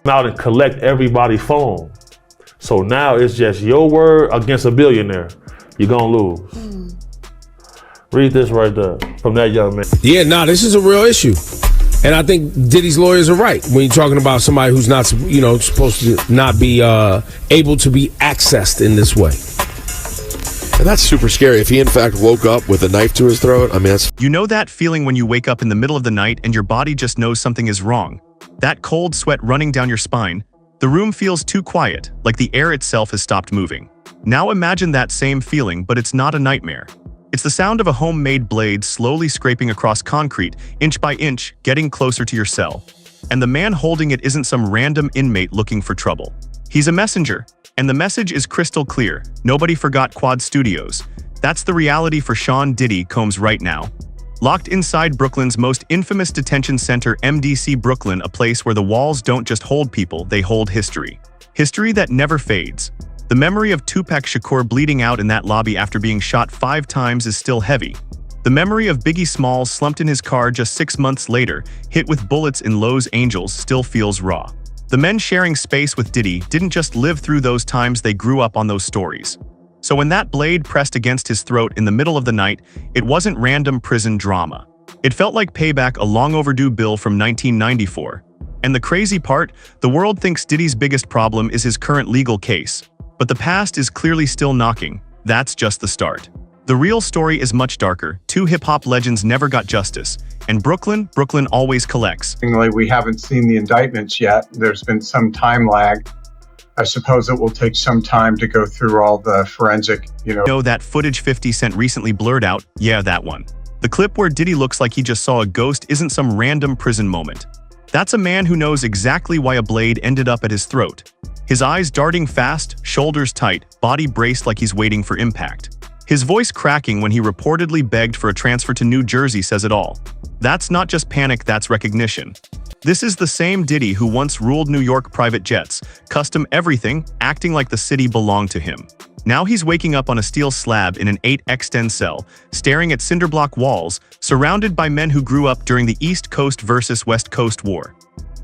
out and collect everybody's phone. So now it's just your word against a billionaire. You're gonna lose. Read this right there from that young man. Yeah, nah, this is a real issue. And I think Diddy's lawyers are right when you're talking about somebody who's not, supposed to not be able to be accessed in this way. And that's super scary. If he, in fact, woke up with a knife to his throat, I mean, that's... You know that feeling when you wake up in the middle of the night and your body just knows something is wrong? That cold sweat running down your spine? The room feels too quiet, like the air itself has stopped moving. Now imagine that same feeling, but it's not a nightmare. It's the sound of a homemade blade slowly scraping across concrete, inch by inch, getting closer to your cell. And the man holding it isn't some random inmate looking for trouble. He's a messenger. And the message is crystal clear. Nobody forgot Quad Studios. That's the reality for Sean Diddy Combs right now. Locked inside Brooklyn's most infamous detention center, MDC Brooklyn, a place where the walls don't just hold people, they hold history. History that never fades. The memory of Tupac Shakur bleeding out in that lobby after being shot 5 times is still heavy. The memory of Biggie Smalls slumped in his car just 6 months later, hit with bullets in Los Angeles, still feels raw. The men sharing space with Diddy didn't just live through those times, they grew up on those stories. So when that blade pressed against his throat in the middle of the night, it wasn't random prison drama. It felt like payback, a long overdue bill from 1994. And the crazy part, the world thinks Diddy's biggest problem is his current legal case. But the past is clearly still knocking. That's just the start. The real story is much darker. 2 hip-hop legends never got justice. And Brooklyn always collects. We haven't seen the indictments yet. There's been some time lag. I suppose it will take some time to go through all the forensic, Know that footage 50 Cent recently blurred out? Yeah, that one. The clip where Diddy looks like he just saw a ghost isn't some random prison moment. That's a man who knows exactly why a blade ended up at his throat. His eyes darting fast, shoulders tight, body braced like he's waiting for impact. His voice cracking when he reportedly begged for a transfer to New Jersey says it all. That's not just panic, that's recognition. This is the same Diddy who once ruled New York private jets, custom everything, acting like the city belonged to him. Now he's waking up on a steel slab in an 8x10 cell, staring at cinderblock walls, surrounded by men who grew up during the East Coast versus West Coast War.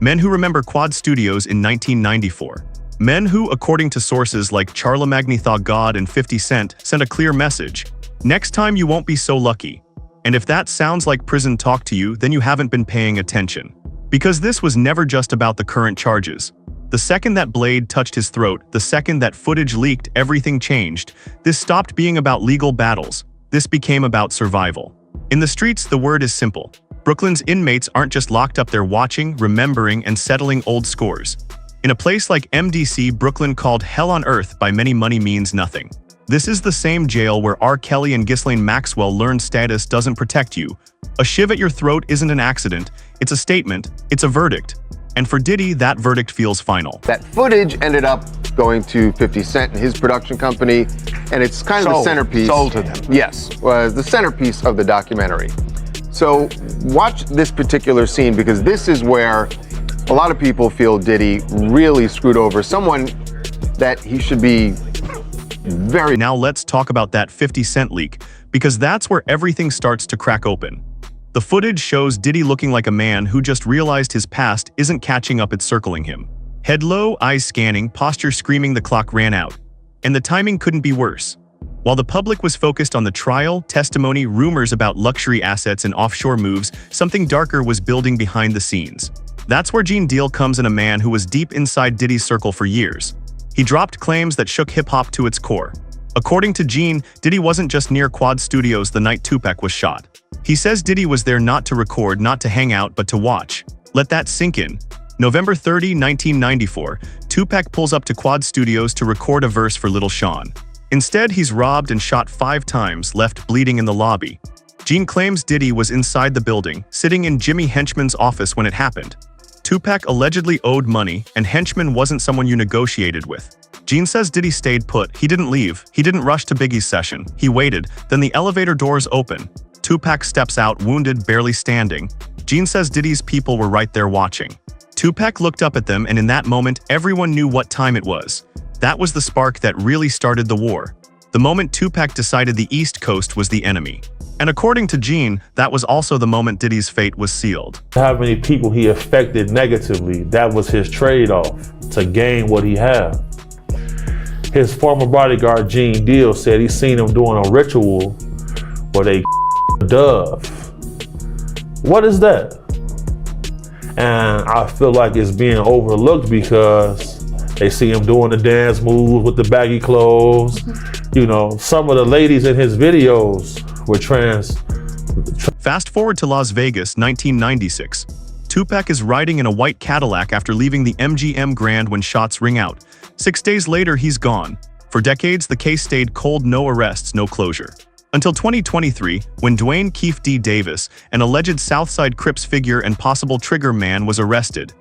Men who remember Quad Studios in 1994. Men who, according to sources like Charlamagne Tha God and 50 Cent, sent a clear message. Next time you won't be so lucky. And if that sounds like prison talk to you, then you haven't been paying attention. Because this was never just about the current charges. The second that blade touched his throat, the second that footage leaked, everything changed. This stopped being about legal battles. This became about survival. In the streets, the word is simple. Brooklyn's inmates aren't just locked up, they're watching, remembering, and settling old scores. In a place like MDC, Brooklyn, called hell on earth by many, money means nothing. This is the same jail where R. Kelly and Ghislaine Maxwell learned status doesn't protect you. A shiv at your throat isn't an accident, it's a statement, it's a verdict. And for Diddy, that verdict feels final. That footage ended up going to 50 Cent and his production company, and it's kind of the centerpiece. Sold to them. Yes, was the centerpiece of the documentary. So watch this particular scene, because this is where a lot of people feel Diddy really screwed over someone that he should be very... Now let's talk about that 50 Cent leak, because that's where everything starts to crack open. The footage shows Diddy looking like a man who just realized his past isn't catching up, it's circling him. Head low, eyes scanning, posture screaming, the clock ran out. And the timing couldn't be worse. While the public was focused on the trial, testimony, rumors about luxury assets and offshore moves, something darker was building behind the scenes. That's where Gene Deal comes in, a man who was deep inside Diddy's circle for years. He dropped claims that shook hip-hop to its core. According to Gene, Diddy wasn't just near Quad Studios the night Tupac was shot. He says Diddy was there not to record, not to hang out, but to watch. Let that sink in. November 30, 1994, Tupac pulls up to Quad Studios to record a verse for Little Sean. Instead, he's robbed and shot 5 times, left bleeding in the lobby. Gene claims Diddy was inside the building, sitting in Jimmy Henchman's office when it happened. Tupac allegedly owed money, and Henchman wasn't someone you negotiated with. Gene says Diddy stayed put. He didn't leave. He didn't rush to Biggie's session. He waited. Then the elevator doors open. Tupac steps out, wounded, barely standing. Gene says Diddy's people were right there watching. Tupac looked up at them, and in that moment, everyone knew what time it was. That was the spark that really started the war. the moment Tupac decided the East Coast was the enemy. And according to Gene, that was also the moment Diddy's fate was sealed. How many people he affected negatively, that was his trade-off to gain what he had. His former bodyguard, Gene Deal, said he seen him doing a ritual where they dove. What is that? And I feel like it's being overlooked because they see him doing the dance moves with the baggy clothes. You know, some of the ladies in his videos were trans. Fast forward to Las Vegas, 1996. Tupac is riding in a white Cadillac after leaving the MGM Grand when shots ring out. 6 days later, he's gone. For decades, the case stayed cold, no arrests, no closure. Until 2023, when Dwayne Keefe D. Davis, an alleged Southside Crips figure and possible trigger man, was arrested.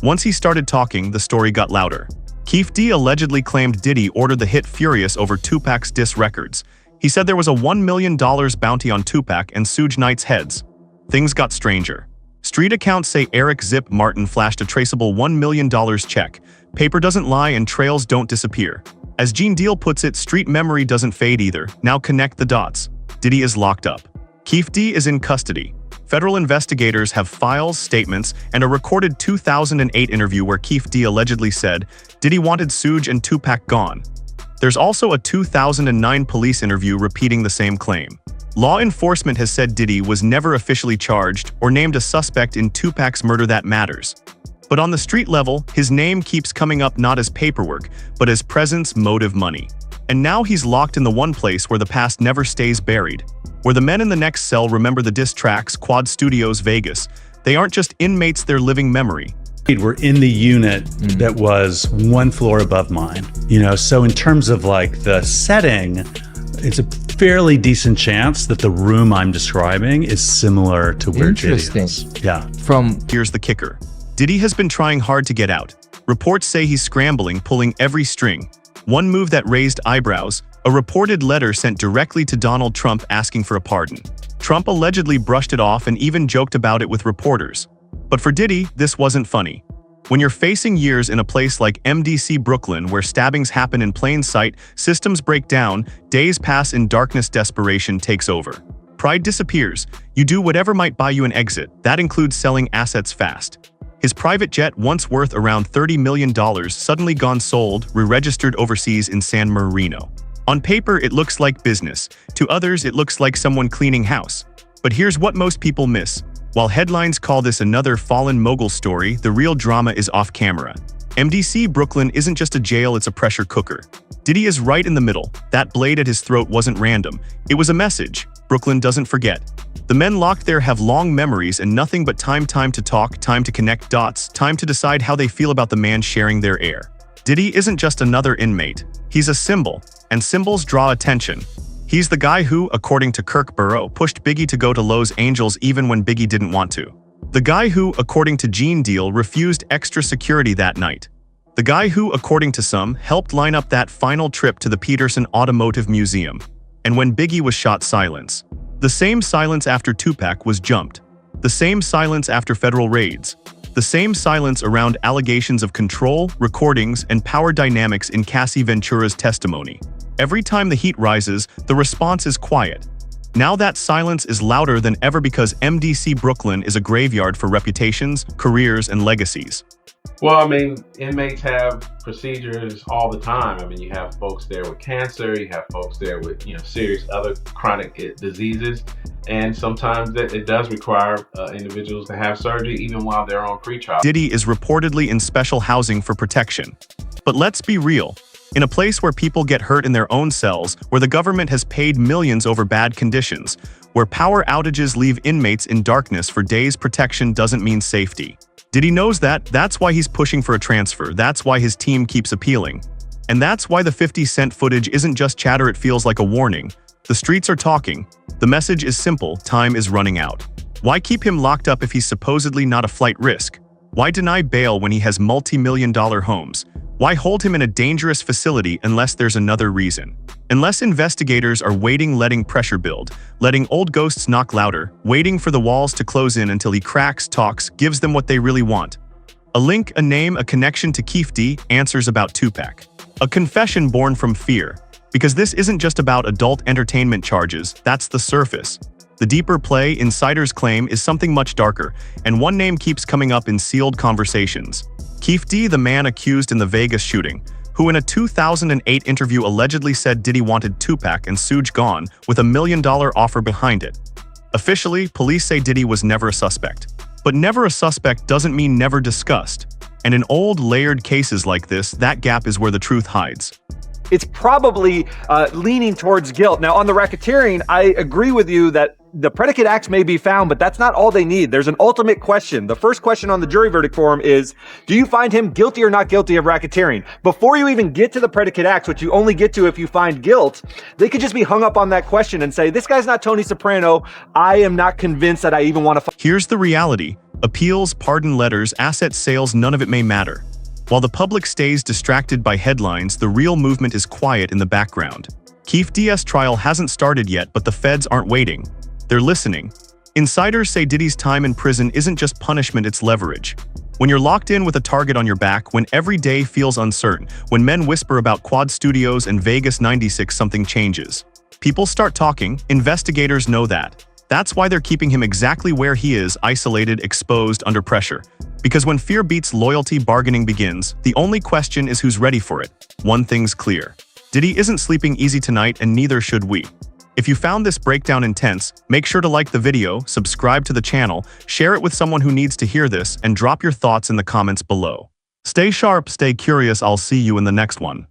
Once he started talking, the story got louder. Keefe D. allegedly claimed Diddy ordered the hit Furious over Tupac's diss records. He said there was a $1 million bounty on Tupac and Suge Knight's heads. Things got stranger. Street accounts say Eric Zip Martin flashed a traceable $1 million check. Paper doesn't lie and trails don't disappear. As Gene Deal puts it, street memory doesn't fade either. Now connect the dots. Diddy is locked up. Keefe D. is in custody. Federal investigators have files, statements, and a recorded 2008 interview where Keefe D. allegedly said Diddy wanted Suge and Tupac gone. There's also a 2009 police interview repeating the same claim. Law enforcement has said Diddy was never officially charged or named a suspect in Tupac's murder that matters. But on the street level, his name keeps coming up not as paperwork, but as presence, motive, money. And now he's locked in the one place where the past never stays buried. Where the men in the next cell remember the diss tracks, Quad Studios, Vegas. They aren't just inmates, they're living memory. We're in the unit that was one floor above mine. You know, so in terms of like the setting, it's a fairly decent chance that the room I'm describing is similar to where Diddy is. Yeah. Here's the kicker. Diddy has been trying hard to get out. Reports say he's scrambling, pulling every string. One move that raised eyebrows, a reported letter sent directly to Donald Trump asking for a pardon. Trump allegedly brushed it off and even joked about it with reporters. But for Diddy, this wasn't funny. When you're facing years in a place like MDC Brooklyn where stabbings happen in plain sight, systems break down, days pass in darkness, desperation takes over. Pride disappears. You do whatever might buy you an exit. That includes selling assets fast. His private jet, once worth around $30 million, suddenly gone sold, re-registered overseas in San Marino. On paper, it looks like business. To others, it looks like someone cleaning house. But here's what most people miss. While headlines call this another fallen mogul story, the real drama is off camera. MDC Brooklyn isn't just a jail, it's a pressure cooker. Diddy is right in the middle. That blade at his throat wasn't random. It was a message. Brooklyn doesn't forget. The men locked there have long memories and nothing but time to talk, time to connect dots, time to decide how they feel about the man sharing their air. Diddy isn't just another inmate. He's a symbol, and symbols draw attention. He's the guy who, according to Kirk Burrow, pushed Biggie to go to Los Angeles even when Biggie didn't want to. The guy who, according to Gene Deal, refused extra security that night. The guy who, according to some, helped line up that final trip to the Peterson Automotive Museum. And when Biggie was shot, silence. The same silence after Tupac was jumped. The same silence after federal raids. The same silence around allegations of control, recordings, and power dynamics in Cassie Ventura's testimony. Every time the heat rises, the response is quiet. Now that silence is louder than ever because MDC Brooklyn is a graveyard for reputations, careers, and legacies. Well, I mean, inmates have procedures all the time. I mean, you have folks there with cancer, you have folks there with, serious other chronic diseases. And sometimes it does require individuals to have surgery even while they're on pretrial. Diddy is reportedly in special housing for protection. But let's be real. In a place where people get hurt in their own cells, where the government has paid millions over bad conditions, where power outages leave inmates in darkness for days, protection doesn't mean safety. Diddy knows that. That's why he's pushing for a transfer. That's why his team keeps appealing. And that's why the 50 Cent footage isn't just chatter, it feels like a warning. The streets are talking. The message is simple, time is running out. Why keep him locked up if he's supposedly not a flight risk? Why deny bail when he has multi-million-dollar homes? Why hold him in a dangerous facility unless there's another reason? Unless investigators are waiting, letting pressure build, letting old ghosts knock louder, waiting for the walls to close in until he cracks, talks, gives them what they really want. A link, a name, a connection to Keefe D, answers about Tupac. A confession born from fear. Because this isn't just about adult entertainment charges, that's the surface. The deeper play, insiders claim, is something much darker, and one name keeps coming up in sealed conversations. Keefe D, the man accused in the Vegas shooting, who in a 2008 interview allegedly said Diddy wanted Tupac and Suge gone with $1 million offer behind it. Officially, police say Diddy was never a suspect. But never a suspect doesn't mean never discussed. And in old, layered cases like this, that gap is where the truth hides. It's probably leaning towards guilt. Now, on the racketeering, I agree with you that the predicate acts may be found, but that's not all they need. There's an ultimate question. The first question on the jury verdict form is, do you find him guilty or not guilty of racketeering? Before you even get to the predicate acts, which you only get to if you find guilt, they could just be hung up on that question and say, this guy's not Tony Soprano. I am not convinced that I even want to. Here's the reality. Appeals, pardon letters, asset sales, none of it may matter. While the public stays distracted by headlines, the real movement is quiet in the background. Keefe D's trial hasn't started yet, but the feds aren't waiting. They're listening. Insiders say Diddy's time in prison isn't just punishment, it's leverage. When you're locked in with a target on your back, when every day feels uncertain, when men whisper about Quad Studios and Vegas 96, something changes. People start talking, investigators know that. That's why they're keeping him exactly where he is, isolated, exposed, under pressure. Because when fear beats loyalty, bargaining begins. The only question is who's ready for it. One thing's clear. Diddy isn't sleeping easy tonight, and neither should we. If you found this breakdown intense, make sure to like the video, subscribe to the channel, share it with someone who needs to hear this, and drop your thoughts in the comments below. Stay sharp, stay curious, I'll see you in the next one.